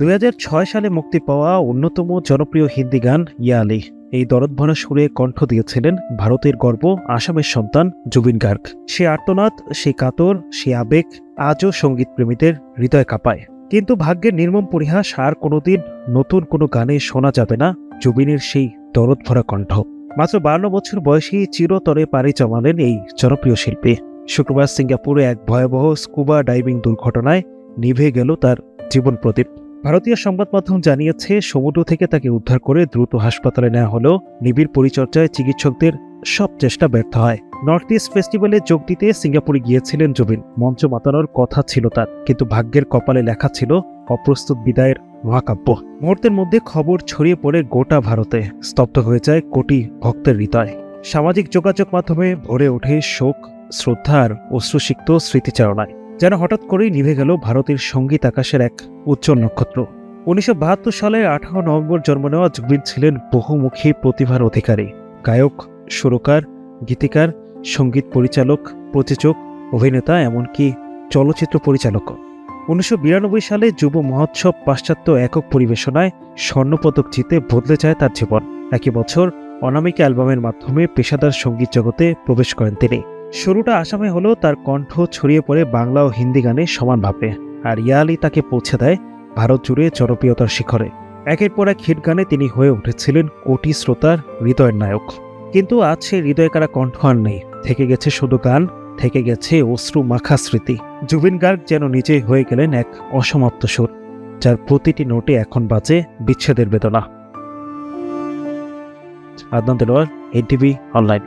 2006 সালে মুক্তি পাওয়া অন্যতম জনপ্রিয় হিন্দি গান ইয়া আলী। এই দরদভরা সুরে কণ্ঠ দিয়েছিলেন ভারতের গর্ব, আসামের সন্তান জুবিন গার্গ। সে আর্তনাদ, সে কাতর, সে আবেগ আজও সঙ্গীতপ্রেমীদের হৃদয় কাঁপায়। কিন্তু ভাগ্যের নির্মম পরিহাস, আর কোনোদিন নতুন কোনো গানে শোনা যাবে না জুবিনের সেই দরদভরা কণ্ঠ। মাত্র 52 বছর বয়সী চিরতরে পাড়ি জমালেন এই জনপ্রিয় শিল্পী। শুক্রবার সিঙ্গাপুরে এক ভয়াবহ স্কুবা ডাইভিং দুর্ঘটনায় নিভে গেল তার জীবন প্রদীপ। ভারতীয় সংবাদ মাধ্যম জানিয়েছে, সমুদ্র থেকে তাকে উদ্ধার করে দ্রুত হাসপাতালে নেওয়া হলেও নিবিড় পরিচর্যায় চিকিৎসকদের সব চেষ্টা ব্যর্থ হয়। নর্থ ইস্ট ফেস্টিভ্যালে যোগ দিতে সিঙ্গাপুরে গিয়েছিলেন জুবিন। মঞ্চ মাতানোর কথা ছিল তার, কিন্তু ভাগ্যের কপালে লেখা ছিল অপ্রস্তুত বিদায়ের মহাকাব্য। মুহূর্তের মধ্যে খবর ছড়িয়ে পড়ে গোটা ভারতে, স্তব্ধ হয়ে যায় কোটি ভক্তের হৃদয়। সামাজিক যোগাযোগ মাধ্যমে ভরে ওঠে শোক, শ্রদ্ধা আর অশ্রুসিক্ত স্মৃতিচারণায়। যেন হঠাৎ করেই নিভে গেল ভারতের সঙ্গীত আকাশের এক উজ্জ্বল নক্ষত্র। 1972 সালের 18 নভেম্বর জন্ম নেওয়া জুবিন ছিলেন বহুমুখী প্রতিভার অধিকারী। গায়ক, সুরকার, গীতিকার, সঙ্গীত পরিচালক, প্রযোজক, অভিনেতা, এমনকি চলচ্চিত্র পরিচালক। 1992 সালে যুব মহোৎসব পাশ্চাত্য একক পরিবেশনায় স্বর্ণপদক জিতে বদলে যায় তার জীবন। একই বছর অনামিকা অ্যালবামের মাধ্যমে পেশাদার সঙ্গীত জগতে প্রবেশ করেন তিনি। শুরুটা আসামে হলেও তার কণ্ঠ ছড়িয়ে পড়ে বাংলা ও হিন্দি গানে সমানভাবে, আর ইয়া আলী তাকে পৌঁছে দেয় ভারত জুড়ে জনপ্রিয়তার শিখরে। একের পর এক হিট গানে তিনি হয়ে উঠেছিলেন কোটি শ্রোতার হৃদয়ের নায়ক। কিন্তু আজ সেই হৃদয়কারা কণ্ঠ আর নেই, থেকে গেছে শুধু গান, থেকে গেছে অশ্রু মাখা স্মৃতি। জুবিন গার্গ যেন নিজেই হয়ে গেলেন এক অসমাপ্ত সুর, যার প্রতিটি নোটে এখন বাজে বিচ্ছেদের বেদনা। Adnan Delwar, NTV online.